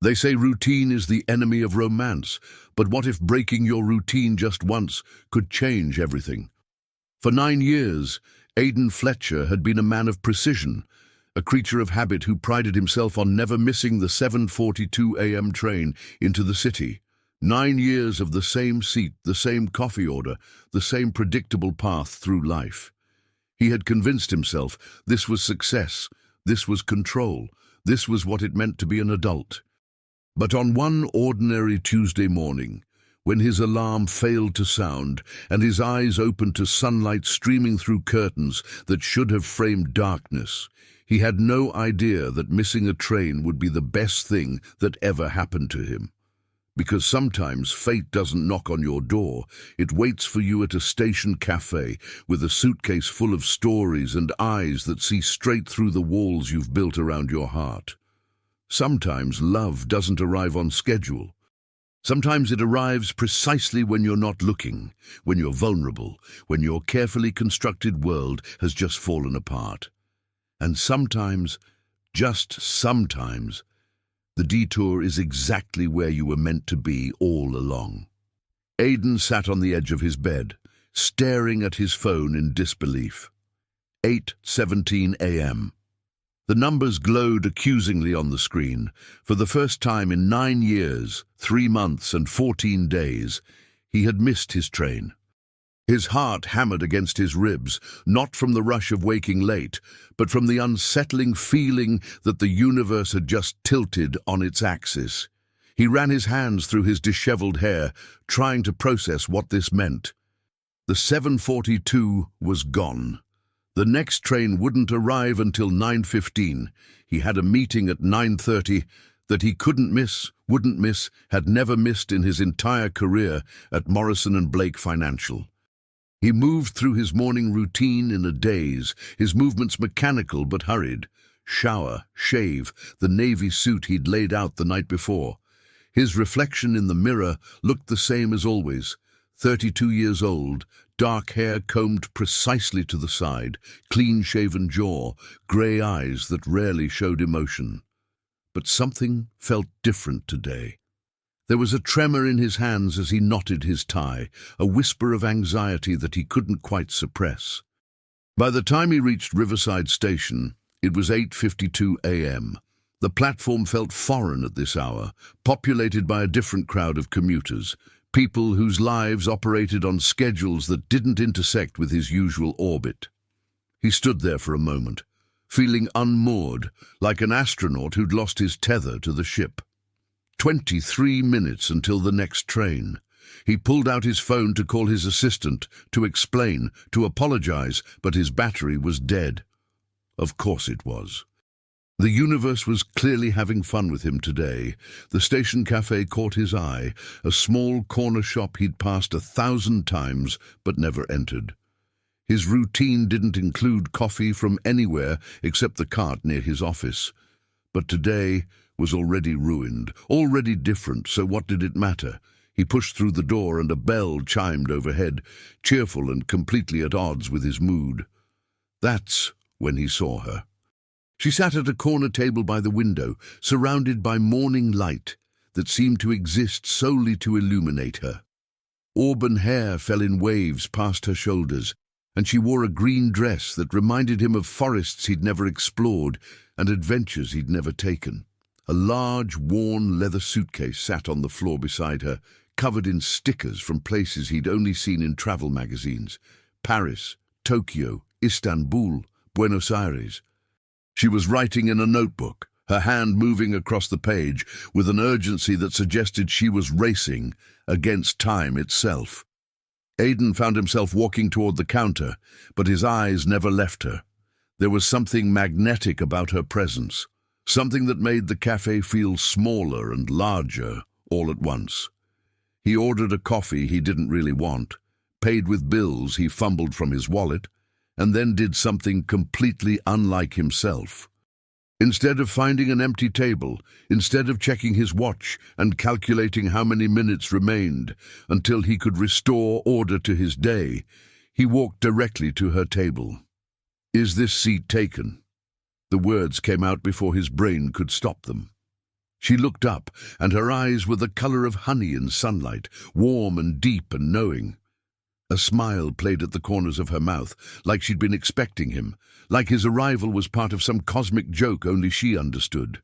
They say routine is the enemy of romance, but what if breaking your routine just once could change everything? For 9 years, Aiden Fletcher had been a man of precision, a creature of habit who prided himself on never missing the 7:42 a.m. train into the city. 9 years of the same seat, the same coffee order, the same predictable path through life. He had convinced himself this was success, this was control, this was what it meant to be an adult. But on one ordinary Tuesday morning, when his alarm failed to sound and his eyes opened to sunlight streaming through curtains that should have framed darkness, he had no idea that missing a train would be the best thing that ever happened to him. Because sometimes fate doesn't knock on your door, it waits for you at a station cafe with a suitcase full of stories and eyes that see straight through the walls you've built around your heart. Sometimes love doesn't arrive on schedule. Sometimes it arrives precisely when you're not looking, when you're vulnerable, when your carefully constructed world has just fallen apart. And sometimes, just sometimes, the detour is exactly where you were meant to be all along. Aiden sat on the edge of his bed, staring at his phone in disbelief. 8:17 a.m. The numbers glowed accusingly on the screen. For the first time in 9 years, 3 months and 14 days, he had missed his train. His heart hammered against his ribs, not from the rush of waking late, but from the unsettling feeling that the universe had just tilted on its axis. He ran his hands through his disheveled hair, trying to process what this meant. The 7:42 was gone. The next train wouldn't arrive until 9:15. He had a meeting at 9:30 that he wouldn't miss, had never missed in his entire career at Morrison & Blake Financial. He moved through his morning routine in a daze, his movements mechanical but hurried. Shower, shave, the navy suit he'd laid out the night before. His reflection in the mirror looked the same as always. 32 years old, dark hair combed precisely to the side, clean-shaven jaw, grey eyes that rarely showed emotion. But something felt different today. There was a tremor in his hands as he knotted his tie, a whisper of anxiety that he couldn't quite suppress. By the time he reached Riverside Station, it was 8:52 a.m. The platform felt foreign at this hour, populated by a different crowd of commuters, people whose lives operated on schedules that didn't intersect with his usual orbit. He stood there for a moment, feeling unmoored, like an astronaut who'd lost his tether to the ship. 23 minutes until the next train. He pulled out his phone to call his assistant, to explain, to apologize, but his battery was dead. Of course it was. The universe was clearly having fun with him today. The station cafe caught his eye, a small corner shop he'd passed 1,000 times but never entered. His routine didn't include coffee from anywhere except the cart near his office. But today was already ruined, already different, so what did it matter? He pushed through the door and a bell chimed overhead, cheerful and completely at odds with his mood. That's when he saw her. She sat at a corner table by the window, surrounded by morning light that seemed to exist solely to illuminate her. Auburn hair fell in waves past her shoulders, and she wore a green dress that reminded him of forests he'd never explored and adventures he'd never taken. A large, worn leather suitcase sat on the floor beside her, covered in stickers from places he'd only seen in travel magazines. Paris, Tokyo, Istanbul, Buenos Aires. She was writing in a notebook, her hand moving across the page with an urgency that suggested she was racing against time itself. Aiden found himself walking toward the counter, but his eyes never left her. There was something magnetic about her presence, something that made the cafe feel smaller and larger all at once. He ordered a coffee he didn't really want, paid with bills he fumbled from his wallet, and then did something completely unlike himself. Instead of finding an empty table, instead of checking his watch and calculating how many minutes remained until he could restore order to his day, he walked directly to her table. "Is this seat taken?" The words came out before his brain could stop them. She looked up, and her eyes were the color of honey in sunlight, warm and deep and knowing. A smile played at the corners of her mouth, like she'd been expecting him, like his arrival was part of some cosmic joke only she understood.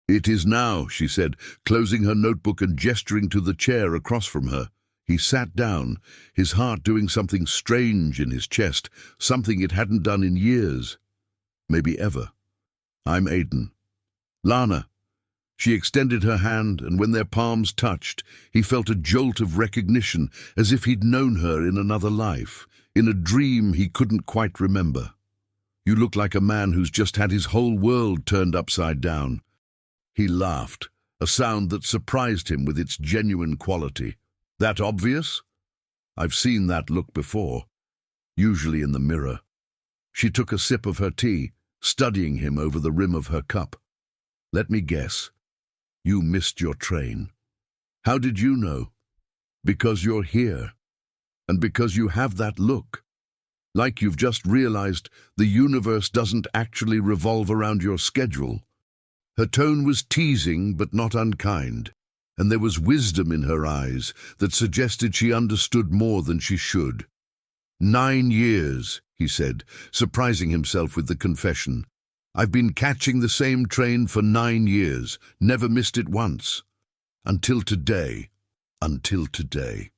"It is now," she said, closing her notebook and gesturing to the chair across from her. He sat down, his heart doing something strange in his chest, something it hadn't done in years. Maybe ever. "I'm Aiden." "Lana." She extended her hand, and when their palms touched, he felt a jolt of recognition, as if he'd known her in another life, in a dream he couldn't quite remember. "You look like a man who's just had his whole world turned upside down." He laughed, a sound that surprised him with its genuine quality. "That obvious?" "I've seen that look before, usually in the mirror." She took a sip of her tea, studying him over the rim of her cup. "Let me guess. You missed your train." "How did you know?" "Because you're here. And because you have that look. Like you've just realized the universe doesn't actually revolve around your schedule." Her tone was teasing but not unkind, and there was wisdom in her eyes that suggested she understood more than she should. "9 years, he said, surprising himself with the confession. "I've been catching the same train for 9 years, never missed it once. Until today. Until today."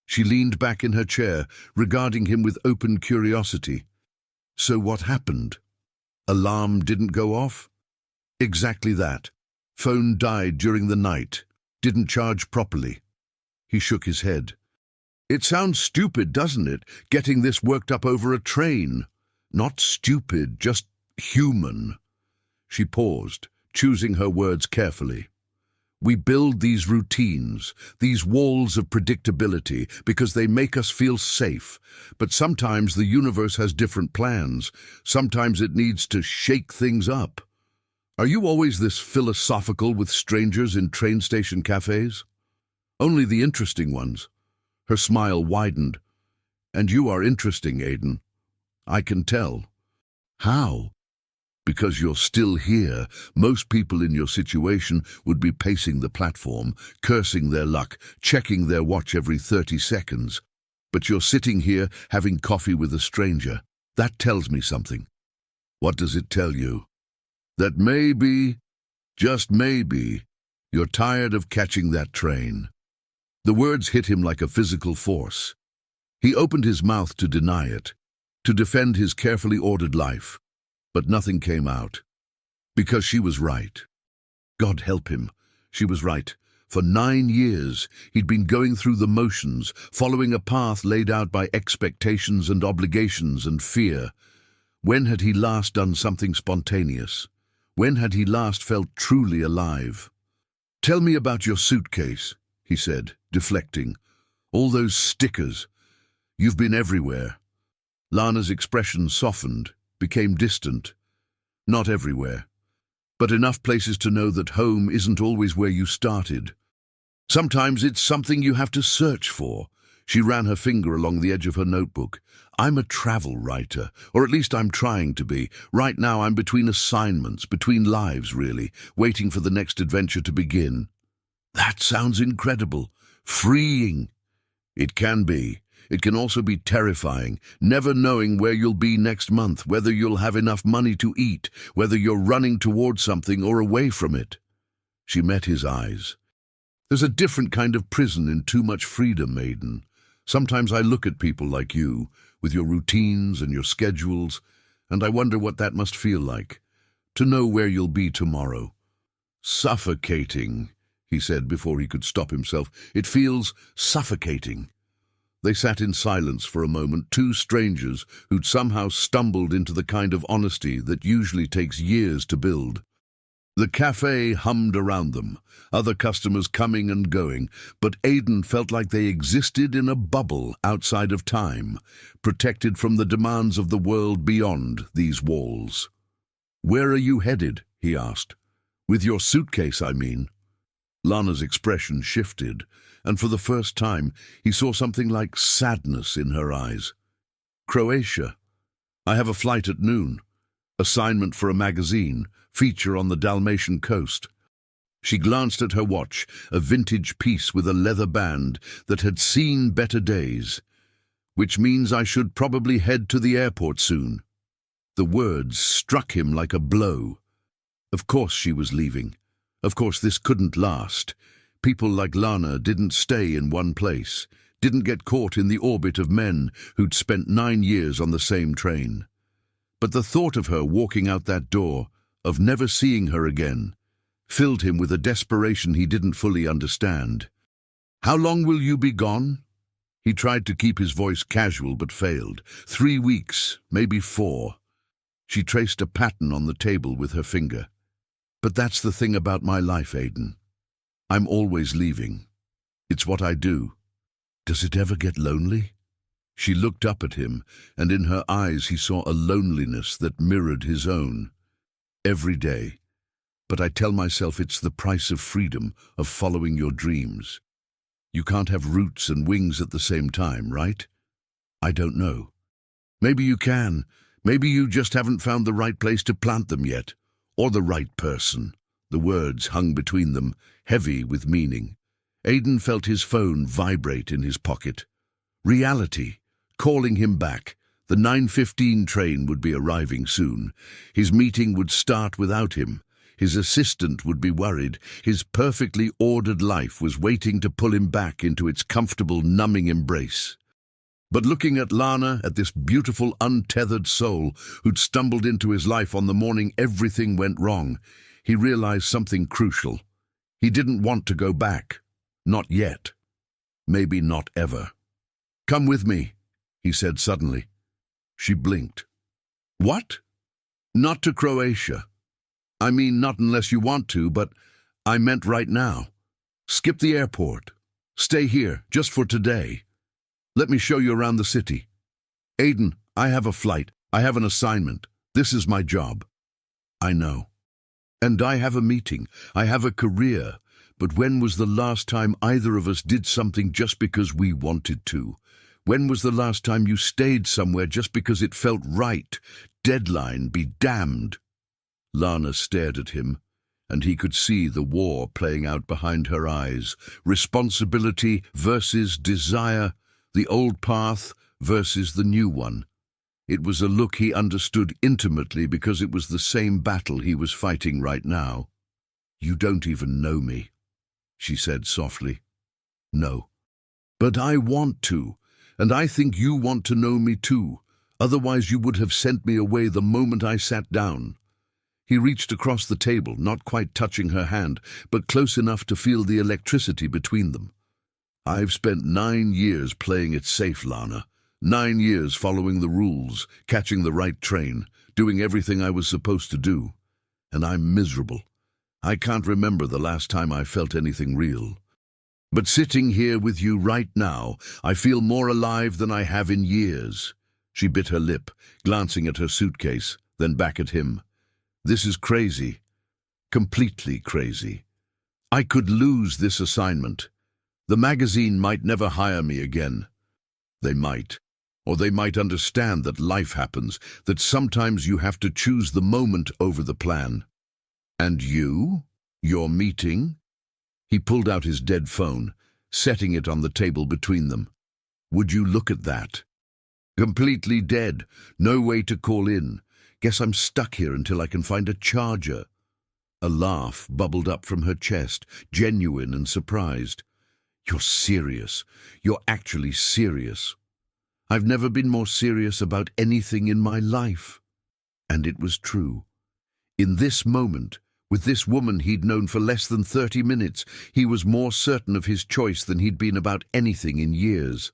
She leaned back in her chair, regarding him with open curiosity. "So what happened? Alarm didn't go off?" "Exactly that. Phone died during the night. Didn't charge properly." He shook his head. "It sounds stupid, doesn't it, getting this worked up over a train?" "Not stupid, just human." She paused, choosing her words carefully. "We build these routines, these walls of predictability, because they make us feel safe. But sometimes the universe has different plans. Sometimes it needs to shake things up." "Are you always this philosophical with strangers in train station cafes?" "Only the interesting ones." Her smile widened. "And you are interesting, Aiden. I can tell." "How?" "Because you're still here. Most people in your situation would be pacing the platform, cursing their luck, checking their watch every 30 seconds. But you're sitting here having coffee with a stranger. That tells me something." "What does it tell you?" "That maybe, just maybe, you're tired of catching that train." The words hit him like a physical force. He opened his mouth to deny it, to defend his carefully ordered life. But nothing came out. Because she was right. God help him, she was right. For 9 years, he'd been going through the motions, following a path laid out by expectations and obligations and fear. When had he last done something spontaneous? When had he last felt truly alive? "Tell me about your suitcase," he said, deflecting. "All those stickers. You've been everywhere." Lana's expression softened, became distant. "Not everywhere, but enough places to know that home isn't always where you started. Sometimes it's something you have to search for." She ran her finger along the edge of her notebook. "I'm a travel writer, or at least I'm trying to be. Right now I'm between assignments, between lives really, waiting for the next adventure to begin." "That sounds incredible. Freeing." "It can be. It can also be terrifying, never knowing where you'll be next month, whether you'll have enough money to eat, whether you're running towards something or away from it." She met his eyes. "There's a different kind of prison in too much freedom, Aiden. Sometimes I look at people like you, with your routines and your schedules, and I wonder what that must feel like, to know where you'll be tomorrow." "Suffocating," he said before he could stop himself. "It feels suffocating." They sat in silence for a moment, two strangers who'd somehow stumbled into the kind of honesty that usually takes years to build. The café hummed around them, other customers coming and going, but Aiden felt like they existed in a bubble outside of time, protected from the demands of the world beyond these walls. "Where are you headed?" he asked. "With your suitcase, I mean." Lana's expression shifted, and for the first time he saw something like sadness in her eyes. "Croatia. I have a flight at noon. Assignment for a magazine, feature on the Dalmatian coast." She glanced at her watch, a vintage piece with a leather band that had seen better days. Which means I should probably head to the airport soon. The words struck him like a blow. Of course she was leaving. Of course this couldn't last. People like Lana didn't stay in one place, didn't get caught in the orbit of men who'd spent 9 years on the same train. But the thought of her walking out that door, of never seeing her again, filled him with a desperation he didn't fully understand. "How long will you be gone?" He tried to keep his voice casual but failed. 3 weeks, maybe 4. She traced a pattern on the table with her finger. "But that's the thing about my life, Aiden. I'm always leaving. It's what I do. Does it ever get lonely?" She looked up at him, and in her eyes he saw a loneliness that mirrored his own. "Every day. But I tell myself it's the price of freedom, of following your dreams. You can't have roots and wings at the same time, right?" "I don't know. Maybe you can. Maybe you just haven't found the right place to plant them yet. Or the right person." The words hung between them, heavy with meaning. Aiden felt his phone vibrate in his pocket. Reality, calling him back. The 9:15 train would be arriving soon. His meeting would start without him. His assistant would be worried. His perfectly ordered life was waiting to pull him back into its comfortable, numbing embrace. But looking at Lana, at this beautiful, untethered soul who'd stumbled into his life on the morning everything went wrong, he realized something crucial. He didn't want to go back. Not yet. Maybe not ever. "Come with me," he said suddenly. She blinked. "What?" "Not to Croatia. I mean, not unless you want to, but I meant right now. Skip the airport. Stay here, just for today. Let me show you around the city. Aiden, I have a flight. I have an assignment. This is my job." "I know. And I have a meeting. I have a career. But when was the last time either of us did something just because we wanted to? When was the last time you stayed somewhere just because it felt right? Deadline be damned." Lana stared at him, and he could see the war playing out behind her eyes. Responsibility versus desire, the old path versus the new one. It was a look he understood intimately because it was the same battle he was fighting right now. "You don't even know me," she said softly. "No. But I want to, and I think you want to know me too. Otherwise you would have sent me away the moment I sat down." He reached across the table, not quite touching her hand, but close enough to feel the electricity between them. "I've spent 9 years playing it safe, Lana. 9 years following the rules, catching the right train, doing everything I was supposed to do. And I'm miserable. I can't remember the last time I felt anything real. But sitting here with you right now, I feel more alive than I have in years." She bit her lip, glancing at her suitcase, then back at him. "This is crazy. Completely crazy. I could lose this assignment. The magazine might never hire me again. They might. Or they might understand that life happens, that sometimes you have to choose the moment over the plan. And you? Your meeting?" He pulled out his dead phone, setting it on the table between them. "Would you look at that? Completely dead. No way to call in. Guess I'm stuck here until I can find a charger." A laugh bubbled up from her chest, genuine and surprised. "You're serious. You're actually serious." "I've never been more serious about anything in my life." And it was true. In this moment, with this woman he'd known for less than 30 minutes, he was more certain of his choice than he'd been about anything in years.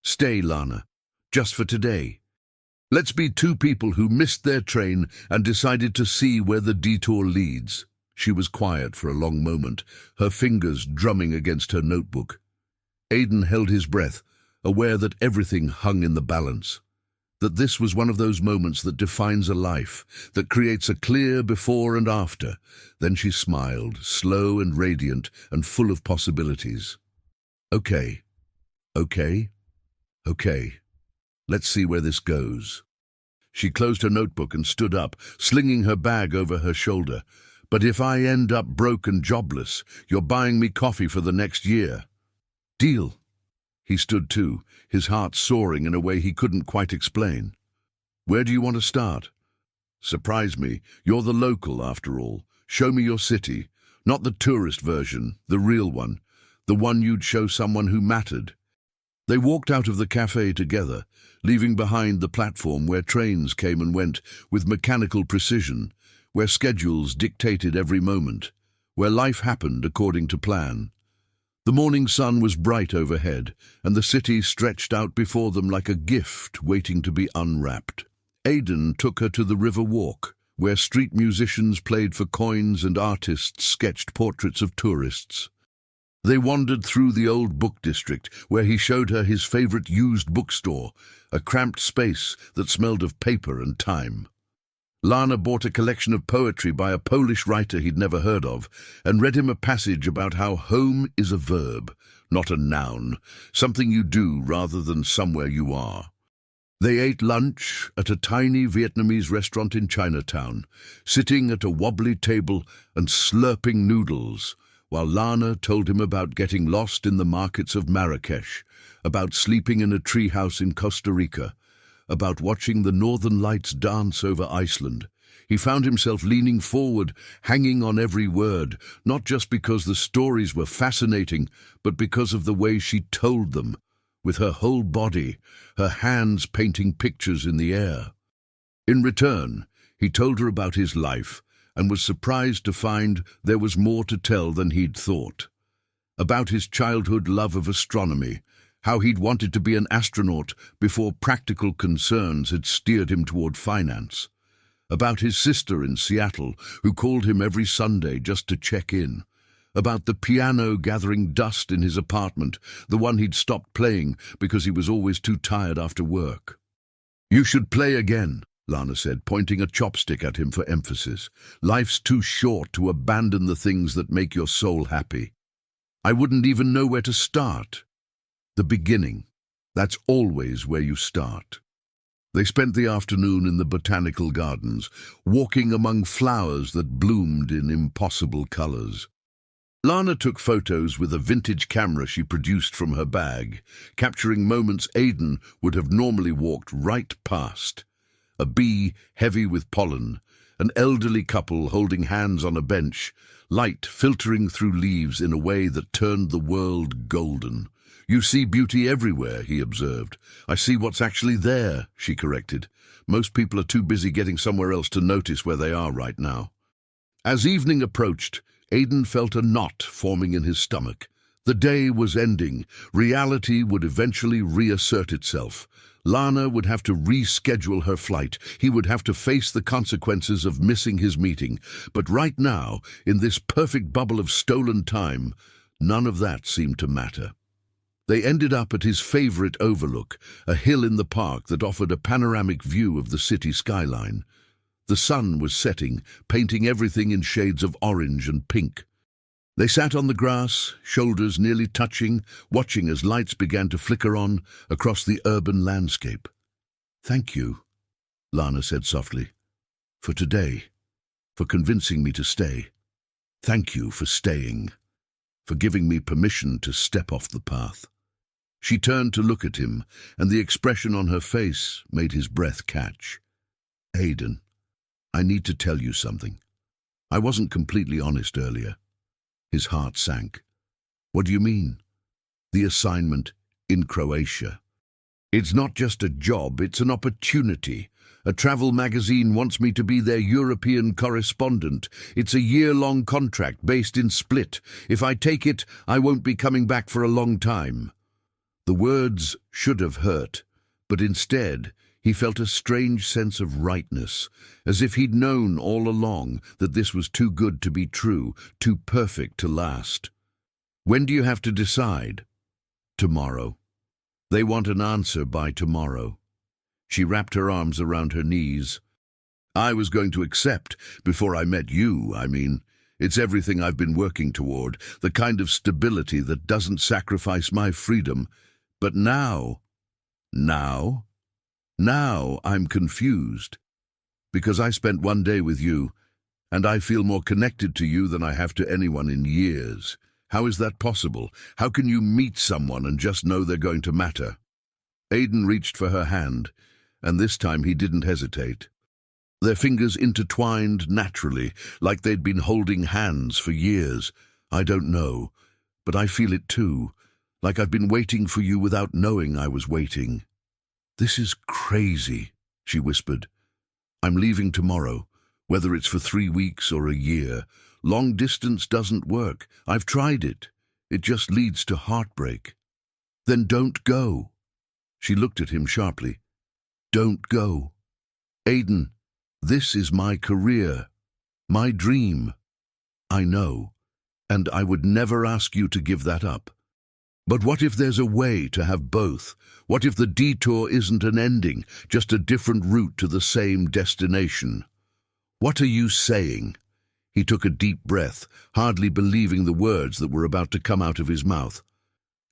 "Stay, Lana. Just for today. Let's be 2 people who missed their train and decided to see where the detour leads." She was quiet for a long moment, her fingers drumming against her notebook. Aiden held his breath, aware that everything hung in the balance. That this was one of those moments that defines a life, that creates a clear before and after. Then she smiled, slow and radiant and full of possibilities. "Okay. Okay. Okay. Let's see where this goes." She closed her notebook and stood up, slinging her bag over her shoulder. But if I end up broke and jobless, you're buying me coffee for the next year. Deal." He stood too, his heart soaring in a way he couldn't quite explain. "Where do you want to start?" "Surprise me. You're the local, after all. Show me your city. Not the tourist version, the real one. The one you'd show someone who mattered." They walked out of the café together, leaving behind the platform where trains came and went with mechanical precision, where schedules dictated every moment, where life happened according to plan. The morning sun was bright overhead, and the city stretched out before them like a gift waiting to be unwrapped. Aiden took her to the River Walk, where street musicians played for coins and artists sketched portraits of tourists. They wandered through the old book district, where he showed her his favorite used bookstore, a cramped space that smelled of paper and time. Lana bought a collection of poetry by a Polish writer he'd never heard of, and read him a passage about how home is a verb, not a noun, something you do rather than somewhere you are. They ate lunch at a tiny Vietnamese restaurant in Chinatown, sitting at a wobbly table and slurping noodles, while Lana told him about getting lost in the markets of Marrakesh, about sleeping in a treehouse in Costa Rica, about watching the northern lights dance over Iceland. He found himself leaning forward, hanging on every word, not just because the stories were fascinating, but because of the way she told them, with her whole body, her hands painting pictures in the air. In return, he told her about his life, and was surprised to find there was more to tell than he'd thought. About his childhood love of astronomy, how he'd wanted to be an astronaut before practical concerns had steered him toward finance. About his sister in Seattle, who called him every Sunday just to check in. About the piano gathering dust in his apartment, the one he'd stopped playing because he was always too tired after work. "You should play again," Lana said, pointing a chopstick at him for emphasis. "Life's too short to abandon the things that make your soul happy." "I wouldn't even know where to start." "The beginning. That's always where you start." They spent the afternoon in the botanical gardens, walking among flowers that bloomed in impossible colors. Lana took photos with a vintage camera she produced from her bag, capturing moments Aiden would have normally walked right past. A bee heavy with pollen, an elderly couple holding hands on a bench, light filtering through leaves in a way that turned the world golden. "You see beauty everywhere," he observed. "I see what's actually there," she corrected. "Most people are too busy getting somewhere else to notice where they are right now." As evening approached, Aiden felt a knot forming in his stomach. The day was ending. Reality would eventually reassert itself. Lana would have to reschedule her flight. He would have to face the consequences of missing his meeting. But right now, in this perfect bubble of stolen time, none of that seemed to matter. They ended up at his favorite overlook, a hill in the park that offered a panoramic view of the city skyline. The sun was setting, painting everything in shades of orange and pink. They sat on the grass, shoulders nearly touching, watching as lights began to flicker on across the urban landscape. "Thank you," Lana said softly, "for today, for convincing me to stay. Thank you for staying, for giving me permission to step off the path." She turned to look at him, and the expression on her face made his breath catch. "Aiden, I need to tell you something. I wasn't completely honest earlier." His heart sank. "What do you mean?" "The assignment in Croatia. It's not just a job, it's an opportunity. A travel magazine wants me to be their European correspondent. It's a year-long contract based in Split. If I take it, I won't be coming back for a long time." The words should have hurt, but instead he felt a strange sense of rightness, as if he'd known all along that this was too good to be true, too perfect to last. "When do you have to decide?" "Tomorrow. They want an answer by tomorrow." She wrapped her arms around her knees. "I was going to accept before I met you, I mean. It's everything I've been working toward, the kind of stability that doesn't sacrifice my freedom. But now I'm confused. Because I spent one day with you, And I feel more connected to you than I have to anyone in years. How is that possible? How can you meet someone and just know they're going to matter? Aiden reached for her hand, and this time he didn't hesitate. Their fingers intertwined naturally, like they'd been holding hands for years. I don't know, but I feel it too, like I've been waiting for you without knowing I was waiting. This is crazy, she whispered. I'm leaving tomorrow, whether it's for 3 weeks or a year. Long distance doesn't work. I've tried it. It just leads to heartbreak. Then don't go. She looked at him sharply. Don't go. Aiden, this is my career, my dream. I know, and I would never ask you to give that up. But what if there's a way to have both? What if the detour isn't an ending, just a different route to the same destination? What are you saying? He took a deep breath, hardly believing the words that were about to come out of his mouth.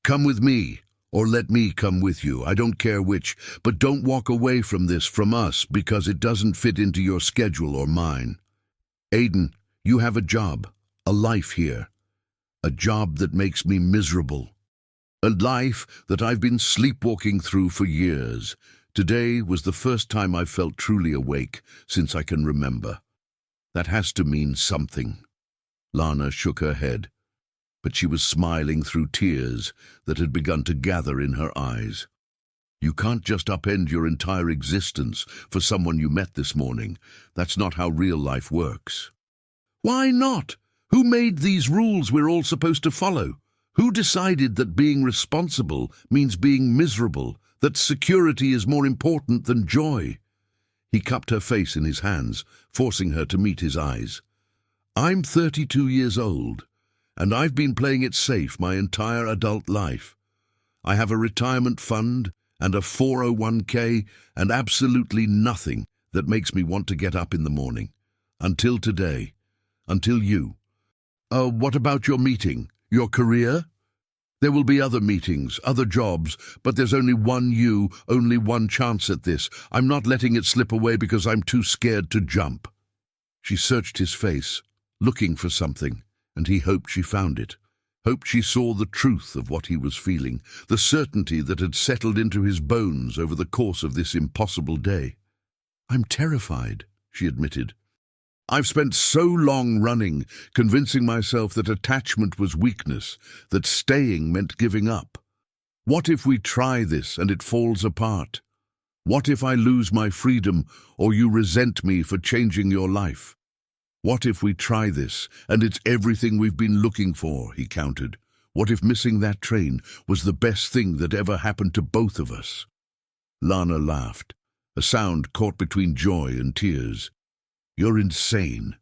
Come with me, or let me come with you. I don't care which, but don't walk away from this, from us, because it doesn't fit into your schedule or mine. Aiden, you have a job, a life here. A job that makes me miserable. A life that I've been sleepwalking through for years. Today was the first time I felt truly awake since I can remember. That has to mean something. Lana shook her head, but she was smiling through tears that had begun to gather in her eyes. You can't just upend your entire existence for someone you met this morning. That's not how real life works. Why not? Who made these rules we're all supposed to follow? Who decided that being responsible means being miserable, that security is more important than joy? He cupped her face in his hands, forcing her to meet his eyes. I'm 32 years old, and I've been playing it safe my entire adult life. I have a retirement fund and a 401k and absolutely nothing that makes me want to get up in the morning. Until today. Until you. What about your meeting? Your career? There will be other meetings, other jobs, but there's only one you, only one chance at this. I'm not letting it slip away because I'm too scared to jump. She searched his face, looking for something, and he hoped she found it. Hoped she saw the truth of what he was feeling, the certainty that had settled into his bones over the course of this impossible day. I'm terrified, she admitted. I've spent so long running, convincing myself that attachment was weakness, that staying meant giving up. What if we try this and it falls apart? What if I lose my freedom or you resent me for changing your life? What if we try this and it's everything we've been looking for, he countered. What if missing that train was the best thing that ever happened to both of us? Lana laughed, a sound caught between joy and tears. You're insane.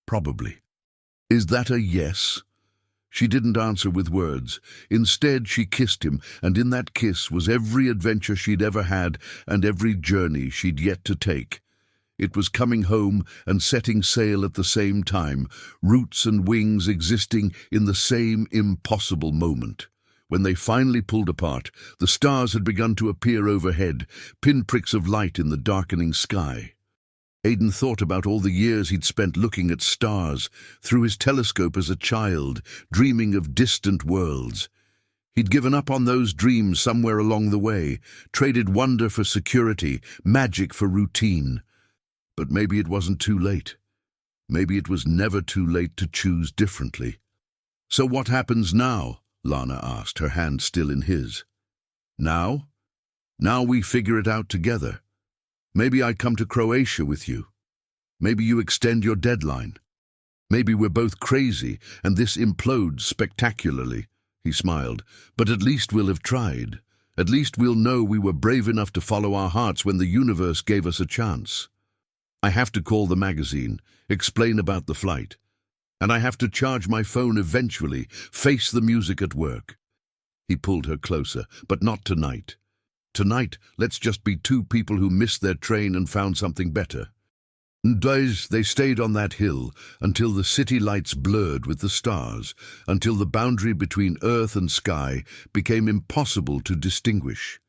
Probably. Is that a yes? She didn't answer with words. Instead, she kissed him, and in that kiss was every adventure she'd ever had and every journey she'd yet to take. It was coming home and setting sail at the same time, roots and wings existing in the same impossible moment. When they finally pulled apart, the stars had begun to appear overhead, pinpricks of light in the darkening sky. Aiden thought about all the years he'd spent looking at stars through his telescope as a child, dreaming of distant worlds. He'd given up on those dreams somewhere along the way, traded wonder for security, magic for routine. But maybe it wasn't too late. Maybe it was never too late to choose differently. So what happens now? Lana asked, her hand still in his. Now? Now we figure it out together. Maybe I come to Croatia with you. Maybe you extend your deadline. Maybe we're both crazy and this implodes spectacularly, he smiled. But at least we'll have tried. At least we'll know we were brave enough to follow our hearts when the universe gave us a chance. I have to call the magazine, explain about the flight. And I have to charge my phone eventually, face the music at work. He pulled her closer, but not tonight. Tonight, let's just be two people who missed their train and found something better. They stayed on that hill until the city lights blurred with the stars, until the boundary between earth and sky became impossible to distinguish.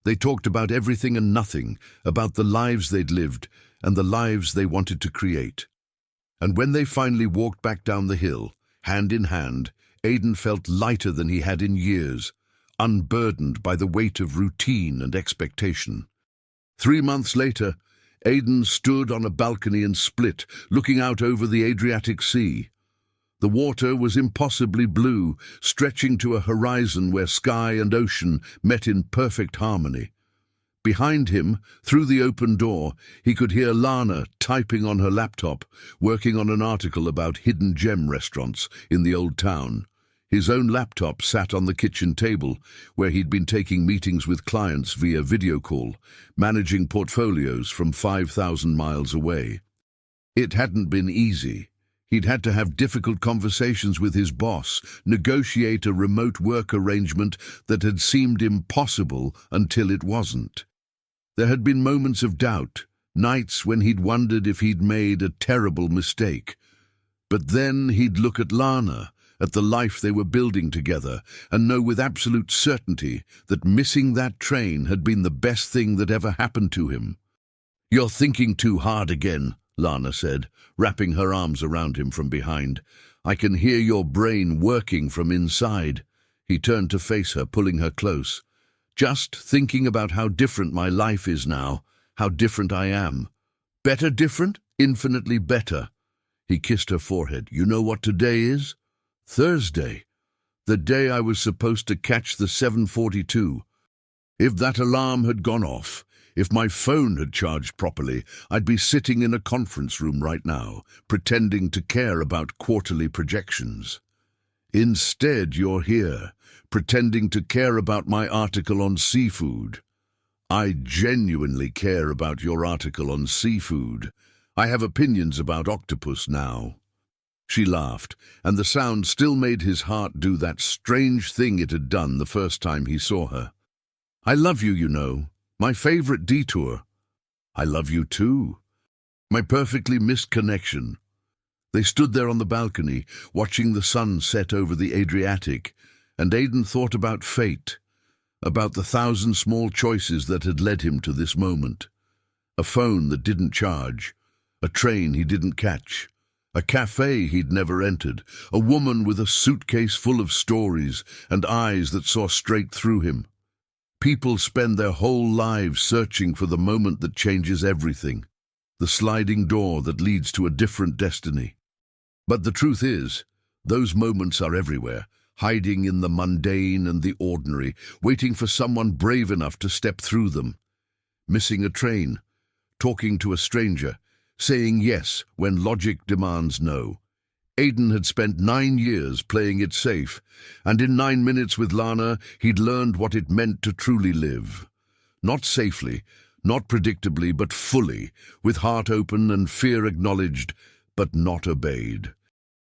They talked about everything and nothing, about the lives they'd lived and the lives they wanted to create. And when they finally walked back down the hill, hand in hand, Aiden felt lighter than he had in years, unburdened by the weight of routine and expectation. 3 months later, Aiden stood on a balcony in Split, looking out over the Adriatic Sea. The water was impossibly blue, stretching to a horizon where sky and ocean met in perfect harmony. Behind him, through the open door, he could hear Lana typing on her laptop, working on an article about hidden gem restaurants in the old town. His own laptop sat on the kitchen table, where he'd been taking meetings with clients via video call, managing portfolios from 5,000 miles away. It hadn't been easy. He'd had to have difficult conversations with his boss, negotiate a remote work arrangement that had seemed impossible until it wasn't. There had been moments of doubt, nights when he'd wondered if he'd made a terrible mistake. But then he'd look at Lana, at the life they were building together, and know with absolute certainty that missing that train had been the best thing that ever happened to him. "You're thinking too hard again," Lana said, wrapping her arms around him from behind. "I can hear your brain working from inside." He turned to face her, pulling her close. "Just thinking about how different my life is now, how different I am. Better different? Infinitely better." He kissed her forehead. "You know what today is? Thursday. The day I was supposed to catch the 7:42. If that alarm had gone off, if my phone had charged properly, I'd be sitting in a conference room right now, pretending to care about quarterly projections. Instead, you're here, pretending to care about my article on seafood. I genuinely care about your article on seafood. I have opinions about octopus now." She laughed, and the sound still made his heart do that strange thing it had done the first time he saw her. "I love you, you know. My favorite detour." "I love you too. My perfectly missed connection." They stood there on the balcony, watching the sun set over the Adriatic, and Aiden thought about fate, about the 1,000 small choices that had led him to this moment. A phone that didn't charge, a train he didn't catch, a café he'd never entered, a woman with a suitcase full of stories and eyes that saw straight through him. People spend their whole lives searching for the moment that changes everything, the sliding door that leads to a different destiny. But the truth is, those moments are everywhere, hiding in the mundane and the ordinary, waiting for someone brave enough to step through them. Missing a train, talking to a stranger, saying yes when logic demands no. Aiden had spent 9 years playing it safe, and in 9 minutes with Lana, he'd learned what it meant to truly live. Not safely, not predictably, but fully, with heart open and fear acknowledged, but not obeyed.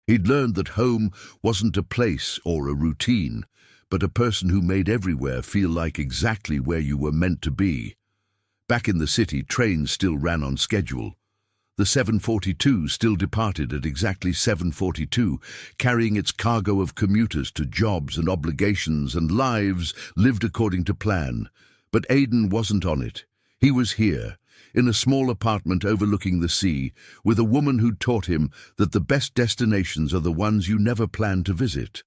He'd learned that home wasn't a place or a routine, but a person who made everywhere feel like exactly where you were meant to be. Back in the city, trains still ran on schedule. The 7:42 still departed at exactly 7:42, carrying its cargo of commuters to jobs and obligations and lives lived according to plan. But Aiden wasn't on it. He was here, in a small apartment overlooking the sea, with a woman who taught him that the best destinations are the ones you never plan to visit.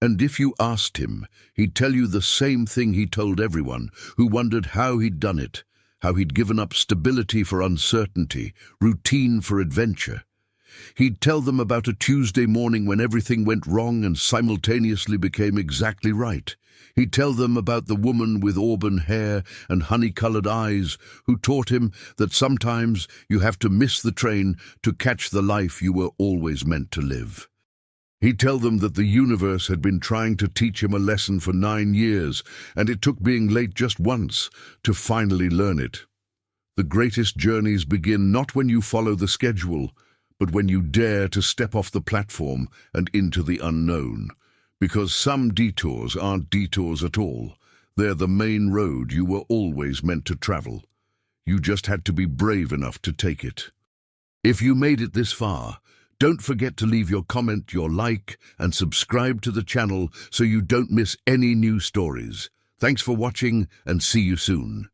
And if you asked him, he'd tell you the same thing he told everyone who wondered how he'd done it, how he'd given up stability for uncertainty, routine for adventure. He'd tell them about a Tuesday morning when everything went wrong and simultaneously became exactly right. He'd tell them about the woman with auburn hair and honey-colored eyes who taught him that sometimes you have to miss the train to catch the life you were always meant to live. He'd tell them that the universe had been trying to teach him a lesson for 9 years, and it took being late just once to finally learn it. The greatest journeys begin not when you follow the schedule, but when you dare to step off the platform and into the unknown. Because some detours aren't detours at all. They're the main road you were always meant to travel. You just had to be brave enough to take it. If you made it this far, don't forget to leave your comment, your like, and subscribe to the channel so you don't miss any new stories. Thanks for watching, and see you soon.